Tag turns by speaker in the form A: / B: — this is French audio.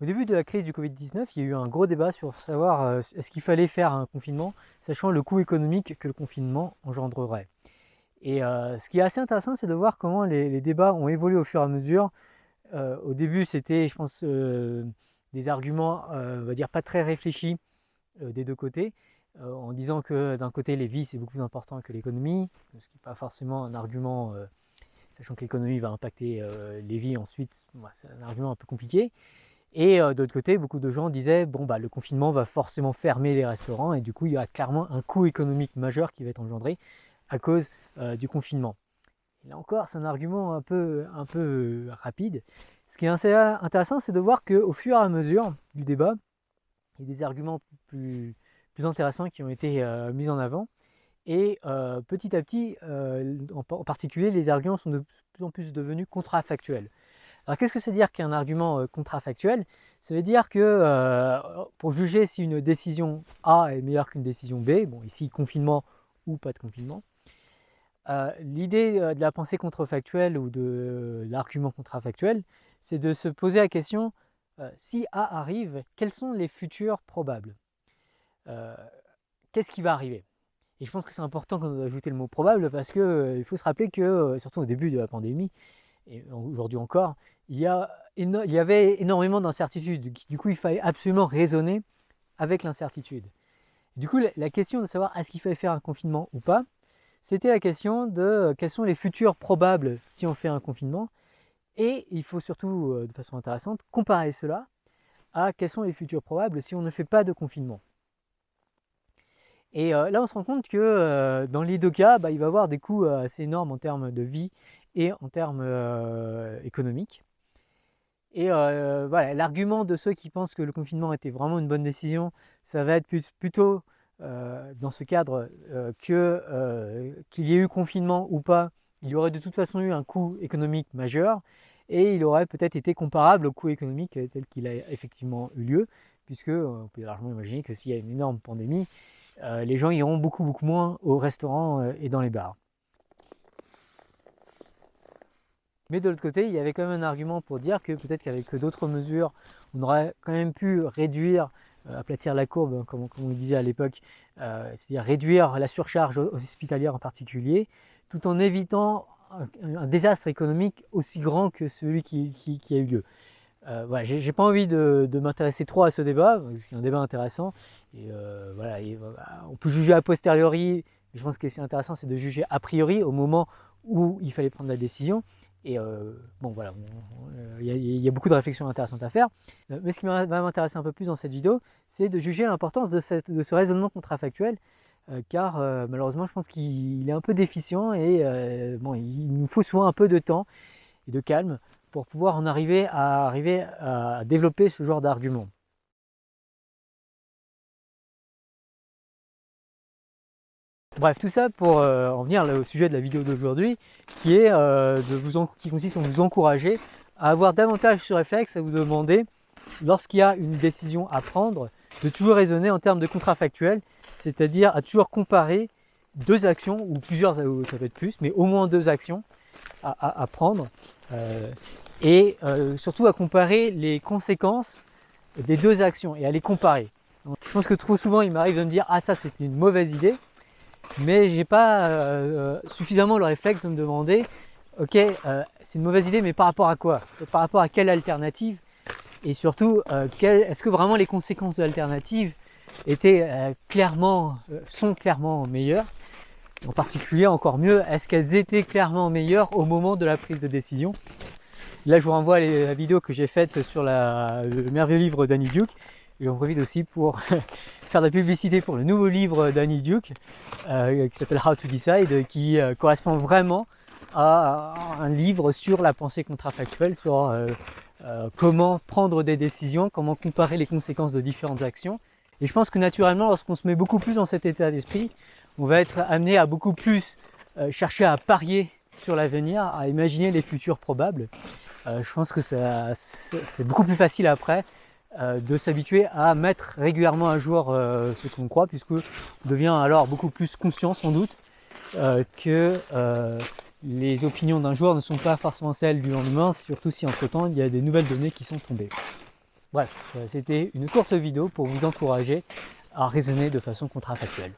A: Au début de la crise du Covid-19, il y a eu un gros débat sur savoir est-ce qu'il fallait faire un confinement, sachant le coût économique que le confinement engendrerait. Et ce qui est assez intéressant, c'est de voir comment les débats ont évolué au fur et à mesure. Au début, c'était, je pense, des arguments, on va dire, pas très réfléchis des deux côtés, en disant que d'un côté, les vies, c'est beaucoup plus important que l'économie, ce qui n'est pas forcément un argument, sachant que l'économie va impacter les vies ensuite, c'est un argument un peu compliqué. Et d'autre côté, beaucoup de gens disaient bon le confinement va forcément fermer les restaurants et du coup il y aura clairement un coût économique majeur qui va être engendré à cause du confinement. Et là encore, c'est un argument un peu rapide. Ce qui est assez intéressant, c'est de voir qu'au fur et à mesure du débat, il y a des arguments plus intéressants qui ont été mis en avant. Et petit à petit, en particulier, les arguments sont de plus en plus devenus contrafactuels. Alors qu'est-ce que c'est dire qu'un argument contrafactuel? Ça veut dire que pour juger si une décision A est meilleure qu'une décision B, bon ici confinement ou pas de confinement, l'idée de la pensée contrefactuelle ou de l'argument contrafactuel, c'est de se poser la question si A arrive, quels sont les futurs probables? Qu'est-ce qui va arriver? Et je pense que c'est important d'ajouter le mot probable parce qu'il faut se rappeler que, surtout au début de la pandémie, et aujourd'hui encore, il y avait énormément d'incertitudes. Du coup, il fallait absolument raisonner avec l'incertitude. Du coup, la question de savoir est-ce qu'il fallait faire un confinement ou pas, c'était la question de quels sont les futurs probables si on fait un confinement. Et il faut surtout, de façon intéressante, comparer cela à quels sont les futurs probables si on ne fait pas de confinement. Et là, on se rend compte que dans les deux cas, il va y avoir des coûts assez énormes en termes de vie et en termes économiques. Et voilà, l'argument de ceux qui pensent que le confinement était vraiment une bonne décision, ça va être plutôt dans ce cadre qu'il y ait eu confinement ou pas, il y aurait de toute façon eu un coût économique majeur et il aurait peut-être été comparable au coût économique tel qu'il a effectivement eu lieu, puisque on peut largement imaginer que s'il y a une énorme pandémie, les gens iront beaucoup moins au restaurant et dans les bars. Mais de l'autre côté, il y avait quand même un argument pour dire que peut-être qu'avec d'autres mesures, on aurait quand même pu réduire, aplatir la courbe, comme on le disait à l'époque, c'est-à-dire réduire la surcharge hospitalière en particulier, tout en évitant un désastre économique aussi grand que celui qui a eu lieu. Voilà, j'ai pas envie de m'intéresser trop à ce débat, parce que c'est un débat intéressant. Et voilà, on peut juger a posteriori, mais je pense que ce qui est intéressant, c'est de juger a priori au moment où il fallait prendre la décision. Et bon voilà, il y a beaucoup de réflexions intéressantes à faire. Mais ce qui va m'intéresser un peu plus dans cette vidéo, c'est de juger l'importance de ce raisonnement contrafactuel, car malheureusement, je pense qu'il est un peu déficient et bon, il nous faut souvent un peu de temps et de calme pour pouvoir arriver à développer ce genre d'argument. Bref, tout ça pour en venir au sujet de la vidéo d'aujourd'hui, qui consiste à vous encourager à avoir davantage ce réflexe, à vous demander, lorsqu'il y a une décision à prendre, de toujours raisonner en termes de contrafactuel, c'est-à-dire à toujours comparer deux actions, ou plusieurs, ça peut être plus, mais au moins deux actions à prendre, et surtout à comparer les conséquences des deux actions et à les comparer. Donc, je pense que trop souvent il m'arrive de me dire ah ça c'est une mauvaise idée, mais j'ai pas suffisamment le réflexe de me demander ok c'est une mauvaise idée mais par rapport à quoi, par rapport à quelle alternative, et surtout est-ce que vraiment les conséquences de l'alternative sont clairement meilleures. En particulier, encore mieux, est-ce qu'elles étaient clairement meilleures au moment de la prise de décision? Là, je vous renvoie à la vidéo que j'ai faite sur le merveilleux livre d'Annie Duke. Et j'en profite aussi pour faire de la publicité pour le nouveau livre d'Annie Duke qui s'appelle How to Decide, qui correspond vraiment à un livre sur la pensée contrafactuelle, sur comment prendre des décisions, comment comparer les conséquences de différentes actions. Et je pense que naturellement, lorsqu'on se met beaucoup plus dans cet état d'esprit, on va être amené à beaucoup plus chercher à parier sur l'avenir, à imaginer les futurs probables. Je pense que c'est beaucoup plus facile après de s'habituer à mettre régulièrement à jour ce qu'on croit, puisqu'on devient alors beaucoup plus conscient sans doute que les opinions d'un jour ne sont pas forcément celles du lendemain, surtout si entre-temps il y a des nouvelles données qui sont tombées. Bref, c'était une courte vidéo pour vous encourager à raisonner de façon contrafactuelle.